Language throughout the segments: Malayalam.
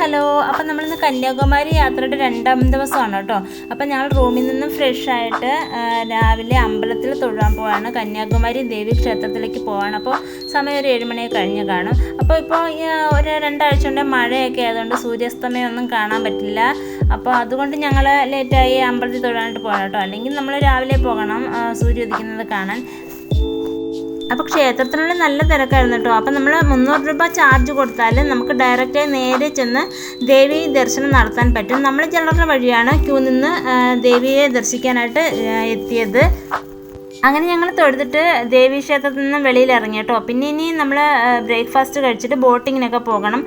ഹലോ. അപ്പം നമ്മളിന്ന് കന്യാകുമാരി യാത്രയുടെ 2ാം ദിവസമാണ് കേട്ടോ. അപ്പം ഞങ്ങൾ റൂമിൽ നിന്നും ഫ്രഷ് ആയിട്ട് രാവിലെ അമ്പലത്തിൽ തൊഴാൻ പോവാണ്. കന്യാകുമാരി ദേവി ക്ഷേത്രത്തിലേക്ക് പോവാണ്. അപ്പോൾ സമയം ഒരു 7 മണിയൊക്കെ കഴിഞ്ഞ് കാണും. അപ്പോൾ ഒരു 2 ആഴ്ച കൊണ്ട് മഴയൊക്കെ ആയതുകൊണ്ട് സൂര്യാസ്തമയം ഒന്നും കാണാൻ പറ്റില്ല. അപ്പോൾ അതുകൊണ്ട് ഞങ്ങൾ ലേറ്റായി അമ്പലത്തിൽ തൊഴാനായിട്ട് പോകണം കേട്ടോ. അല്ലെങ്കിൽ നമ്മൾ രാവിലെ പോകണം സൂര്യ ഉദിക്കുന്നത് കാണാൻ. അപ്പോൾ ക്ഷേത്രത്തിനുള്ള നല്ല തിരക്കായിരുന്നു കേട്ടോ. അപ്പോൾ നമ്മൾ 300 രൂപ ചാർജ് കൊടുത്താൽ നമുക്ക് ഡയറക്റ്റായി നേരെ ചെന്ന് ദേവി ദർശനം നടത്താൻ പറ്റും. നമ്മൾ ചിലരുടെ വഴിയാണ് ക്യൂ നിന്ന് ദേവിയെ ദർശിക്കാനായിട്ട് എത്തിയത്. അങ്ങനെ ഞങ്ങൾ തൊഴുതിട്ട് ദേവീ ക്ഷേത്രത്തിൽ നിന്ന് വെളിയിൽ ഇറങ്ങി കേട്ടോ. പിന്നെ ഇനി നമ്മൾ ബ്രേക്ക്ഫാസ്റ്റ് കഴിച്ചിട്ട് ബോട്ടിങ്ങിനൊക്കെ പോകണം.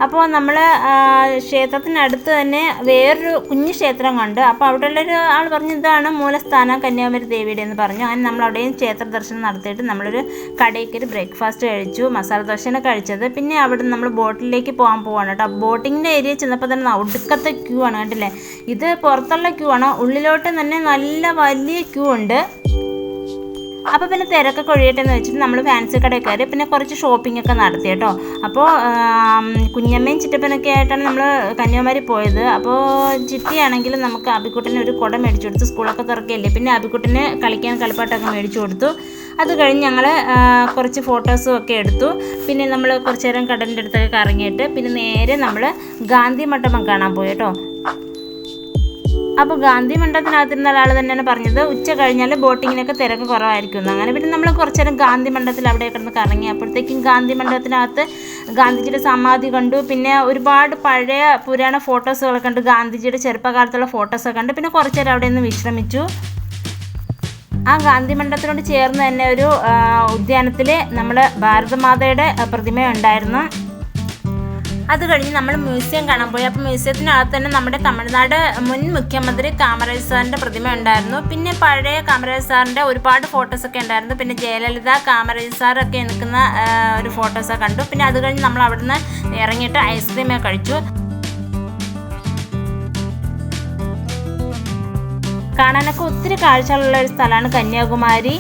അപ്പോൾ നമ്മൾ ക്ഷേത്രത്തിനടുത്ത് തന്നെ വേറൊരു കുഞ്ഞു ക്ഷേത്രം കണ്ട്. അപ്പോൾ അവിടെയുള്ളൊരു ആൾ പറഞ്ഞു ഇതാണ് മൂലസ്ഥാനം കന്യാകുമാരി ദേവിയുടെ എന്ന് പറഞ്ഞു. അങ്ങനെ നമ്മൾ അവിടെയും ക്ഷേത്ര ദർശനം നടത്തിയിട്ട് നമ്മളൊരു കടയിൽ ഒരു ബ്രേക്ക്ഫാസ്റ്റ് കഴിച്ചു. മസാല ദോശയാണ് കഴിച്ചത്. പിന്നെ അവിടെ നമ്മൾ ബോട്ടിലേക്ക് പോകാൻ കേട്ടോ. ബോട്ടിങ്ങിൻ്റെ ഏരിയ ചെന്നപ്പോൾ തന്നെ ഒടുക്കത്തെ ക്യൂ ആണ് കണ്ടില്ലേ. ഇത് പുറത്തുള്ള ക്യൂ ആണ്, ഉള്ളിലോട്ട് തന്നെ നല്ല വലിയ ക്യൂ ഉണ്ട്. അപ്പോൾ പിന്നെ തിരക്കൊക്കെ ഒഴിയട്ടെ എന്ന് വെച്ചിട്ട് നമ്മൾ ഫാൻസി കടയിൽ കയറി പിന്നെ കുറച്ച് ഷോപ്പിംഗ് ഒക്കെ നടത്തി കേട്ടോ. അപ്പോൾ കുഞ്ഞമ്മയും ചിറ്റപ്പനൊക്കെ ആയിട്ടാണ് നമ്മൾ കന്യാകുമാരി പോയത്. അപ്പോൾ ചിട്ടിയാണെങ്കിൽ നമുക്ക് അബിക്കുട്ടന് ഒരു കുട മേടിച്ചു കൊടുത്തു. സ്കൂളൊക്കെ തുറക്കുകയല്ലേ. പിന്നെ അബിക്കുട്ടന് കളിക്കാൻ കളിപ്പാട്ടൊക്കെ മേടിച്ചു കൊടുത്തു. അത് കഴിഞ്ഞ് ഞങ്ങൾ കുറച്ച് ഫോട്ടോസും ഒക്കെ എടുത്തു. പിന്നെ നമ്മൾ കുറച്ച് നേരം കടലിൻ്റെ അടുത്തൊക്കെ കറങ്ങിയിട്ട് പിന്നെ നേരെ നമ്മൾ ഗാന്ധി മണ്ഡപം കാണാൻ പോയി കേട്ടോ. അപ്പോൾ ഗാന്ധി മണ്ഡപത്തിനകത്തിരുന്ന ഒരാൾ തന്നെയാണ് പറഞ്ഞത് ഉച്ച കഴിഞ്ഞാൽ ബോട്ടിങ്ങിനൊക്കെ തിരക്ക് കുറവായിരിക്കും. അങ്ങനെ പിന്നെ നമ്മൾ കുറച്ച് നേരം ഗാന്ധി മണ്ഡപത്തിൽ അവിടെ കിടന്ന് കറങ്ങി. അപ്പോഴത്തേക്കും ഗാന്ധി മണ്ഡപത്തിനകത്ത് ഗാന്ധിജിയുടെ സമാധി കണ്ടു. പിന്നെ ഒരുപാട് പഴയ പുരാണ ഫോട്ടോസുകളൊക്കെ കണ്ടു. ഗാന്ധിജിയുടെ ചെറുപ്പകാലത്തുള്ള ഫോട്ടോസൊക്കെ കണ്ടു. പിന്നെ കുറച്ച് നേരം അവിടെ നിന്ന് വിശ്രമിച്ചു. ആ ഗാന്ധി മണ്ഡപത്തിനോട് ചേർന്ന് തന്നെ ഒരു ഉദ്യാനത്തിൽ നമ്മുടെ ഭാരതമാതയുടെ പ്രതിമയുണ്ടായിരുന്നു. അത് കഴിഞ്ഞ് നമ്മൾ മ്യൂസിയം കാണാൻ പോയി. അപ്പോൾ മ്യൂസിയത്തിനകത്ത് തന്നെ നമ്മുടെ തമിഴ്നാട് മുൻ മുഖ്യമന്ത്രി കാമരാജ് സാറിൻ്റെ പ്രതിമ ഉണ്ടായിരുന്നു. പിന്നെ പഴയ കാമരാജ് സാറിൻ്റെ ഒരുപാട് ഫോട്ടോസൊക്കെ ഉണ്ടായിരുന്നു. പിന്നെ ജയലളിത, കാമരാജ് സാറൊക്കെ നിൽക്കുന്ന ഒരു ഫോട്ടോസൊക്കെ കണ്ടു. പിന്നെ അത് കഴിഞ്ഞ് നമ്മൾ അവിടുന്ന് ഇറങ്ങിയിട്ട് ഐസ്ക്രീമൊക്കെ കഴിച്ചു. കാണാനൊക്കെ ഒത്തിരി കാഴ്ചകളുള്ള ഒരു സ്ഥലമാണ് കന്യാകുമാരി.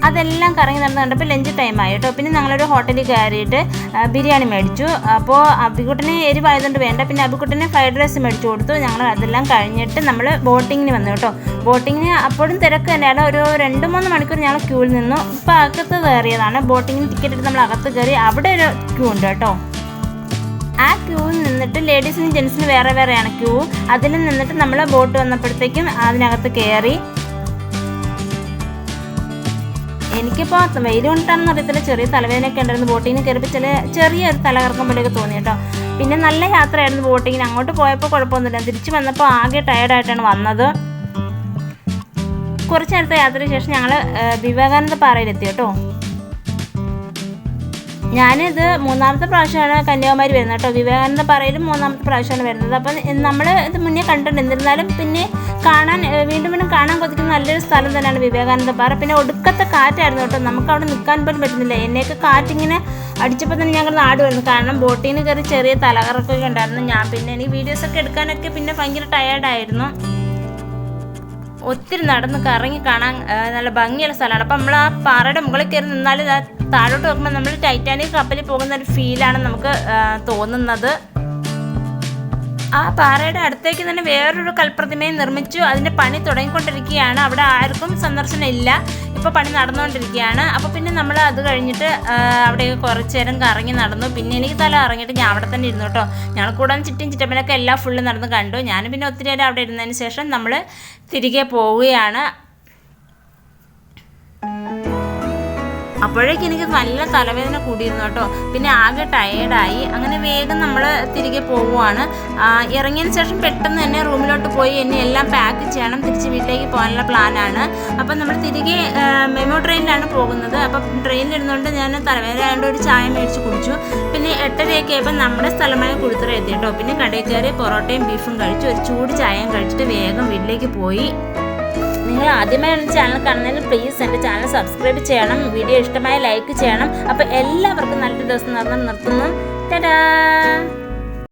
അതെല്ലാം കറങ്ങി നടന്ന് കണ്ടപ്പോൾ ലഞ്ച് ടൈമായി കേട്ടോ. പിന്നെ ഞങ്ങളൊരു ഹോട്ടലിൽ കയറിയിട്ട് ബിരിയാണി മേടിച്ചു. അപ്പോൾ അബിക്കുട്ടനെ എരിവായതുകൊണ്ട് വേണ്ട. പിന്നെ അബിക്കുട്ടനെ ഫ്രൈഡ് റൈസ് മേടിച്ചു കൊടുത്തു. ഞങ്ങൾ അതെല്ലാം കഴിഞ്ഞിട്ട് നമ്മൾ ബോട്ടിങ്ങിന് വന്നു കേട്ടോ. ബോട്ടിങ്ങിന് അപ്പോഴും തിരക്ക് തന്നെയാണ്. ഒരു 2-3 മണിക്കൂർ ഞങ്ങൾ ക്യൂവിൽ നിന്നു. ഇപ്പോൾ അകത്ത് കയറിയതാണ്. ബോട്ടിങ്ങിന് ടിക്കറ്റ് എടുത്ത് നമ്മൾ അകത്ത് കയറി. അവിടെ ഒരു ക്യൂ ഉണ്ട് കേട്ടോ. ആ ക്യൂവിൽ നിന്നിട്ട് ലേഡീസിനും ജെൻസിനും വേറെ വേറെയാണ് ക്യൂ. അതിൽ നിന്നിട്ട് നമ്മൾ ബോട്ട് വന്നപ്പോഴത്തേക്കും അതിനകത്ത് കയറി. എനിക്കിപ്പോൾ വെയിൽ കൊണ്ടിട്ടാണെന്ന് അറിയത്തില്ല, ചെറിയ തലവേദനയൊക്കെ ഉണ്ടായിരുന്നു. ബോട്ടിങ്ങിന് കയറിയപ്പോൾ ചെറിയൊരു തലകറക്കം പോലെയൊക്കെ തോന്നി കേട്ടോ. പിന്നെ നല്ല യാത്രയായിരുന്നു ബോട്ടിങ്ങിന്. അങ്ങോട്ട് പോയപ്പോൾ കുഴപ്പമൊന്നുമില്ല. തിരിച്ച് വന്നപ്പോൾ ആകെ ടയർഡായിട്ടാണ് വന്നത്. കുറച്ച് നേരത്തെ യാത്രയ്ക്ക് ശേഷം ഞങ്ങൾ വിവേകാനന്ദ പാറയിലെത്തി കേട്ടോ. ഞാനിത് 3ാമത്തെ പ്രാവശ്യമാണ് കന്യാകുമാരി വരുന്നത് കേട്ടോ. വിവേകാനന്ദ പാറയിലും 3ാമത്തെ പ്രാവശ്യമാണ് വരുന്നത്. അപ്പം നമ്മൾ ഇത് മുന്നേ കണ്ടിട്ടുണ്ട്. എന്നിരുന്നാലും പിന്നെ വീണ്ടും കാണാൻ കൊതിക്കുന്ന നല്ലൊരു സ്ഥലം തന്നെയാണ് വിവേകാനന്ദ പാറ. പിന്നെ ഒടുക്കത്തെ കാറ്റായിരുന്നു കേട്ടോ. നമുക്ക് അവിടെ നിൽക്കാൻ പോലും പറ്റുന്നില്ല. എന്നെയൊക്കെ കാറ്റിങ്ങനെ അടിച്ചപ്പോൾ തന്നെ ഞങ്ങൾ നാട് വരുന്നു. കാരണം ബോട്ടിന് കയറി ചെറിയ തലകറക്കൊക്കെ ഉണ്ടായിരുന്നു. പിന്നെ എനിക്ക് വീഡിയോസൊക്കെ എടുക്കാനൊക്കെ പിന്നെ ഭയങ്കര ടയേർഡായിരുന്നു. ഒത്തിരി നടന്ന് കറങ്ങി കാണാൻ നല്ല ഭംഗിയുള്ള സ്ഥലമാണ്. അപ്പം നമ്മൾ ആ പാറയുടെ മുകളിൽ കയറി നിന്നാൽ താഴോട്ട് നോക്കുമ്പോൾ നമ്മൾ ടൈറ്റാനിക് കപ്പലിൽ പോകുന്ന ഒരു ഫീലാണ് നമുക്ക് തോന്നുന്നത്. ആ പാറയുടെ അടുത്തേക്ക് തന്നെ വേറൊരു കൽപ്രതിമയും നിർമ്മിച്ചു. അതിൻ്റെ പണി തുടങ്ങിക്കൊണ്ടിരിക്കുകയാണ്. അവിടെ ആർക്കും സന്ദർശനം ഇല്ല. ഇപ്പോൾ പണി നടന്നുകൊണ്ടിരിക്കുകയാണ്. അപ്പോൾ പിന്നെ നമ്മൾ അത് കഴിഞ്ഞിട്ട് അവിടെയൊക്കെ കുറച്ച് നേരം കറങ്ങി നടന്നു. പിന്നെ എനിക്ക് തല ഇറങ്ങിയിട്ട് ഞാൻ അവിടെ തന്നെ ഇരുന്നു കേട്ടോ. ഞങ്ങൾ കൂടാൻ ചുറ്റും ചിറ്റപ്പനൊക്കെ എല്ലാം ഫുള്ള് നടന്ന് കണ്ടു. ഞാൻ പിന്നെ ഒത്തിരി നേരം അവിടെ ഇരുന്നതിന് ശേഷം നമ്മൾ തിരികെ പോവുകയാണ്. അപ്പോഴേക്കും എനിക്ക് നല്ല തലവേദന കൂടിയിരുന്നു കേട്ടോ. പിന്നെ ആകെ ടയേർഡായി. അങ്ങനെ വേഗം നമ്മൾ തിരികെ പോവുകയാണ്. ഇറങ്ങിയതിന് ശേഷം പെട്ടെന്ന് തന്നെ റൂമിലോട്ട് പോയി എന്നെ എല്ലാം പാക്ക് ചെയ്യണം. തിരിച്ച് വീട്ടിലേക്ക് പോകാനുള്ള പ്ലാനാണ്. അപ്പം നമ്മൾ തിരികെ മെമോ ട്രെയിനിലാണ് പോകുന്നത്. അപ്പം ട്രെയിനിലിരുന്നുകൊണ്ട് ഞാൻ തലവേദന ആയതുകൊണ്ട് ഒരു ചായ മേടിച്ച് കുടിച്ചു. പിന്നെ 8:30 ആയപ്പോൾ നമ്മുടെ സ്ഥലമായ കുഴുത്തറ എത്തി കേട്ടോ. പിന്നെ കടയിൽ കയറി പൊറോട്ടയും ബീഫും കഴിച്ചു. ഒരു ചൂട് ചായയും കഴിച്ചിട്ട് വേഗം വീട്ടിലേക്ക് പോയി. നിങ്ങൾ ആദ്യമായി എൻ്റെ ചാനൽ കാണുന്നതിൽ പ്ലീസ് എൻ്റെ ചാനൽ സബ്സ്ക്രൈബ് ചെയ്യണം. വീഡിയോ ഇഷ്ടമായ ലൈക്ക് ചെയ്യണം. അപ്പോൾ എല്ലാവർക്കും നല്ലൊരു ദിവസം നിർത്തുന്നു. ടാറ്റാ.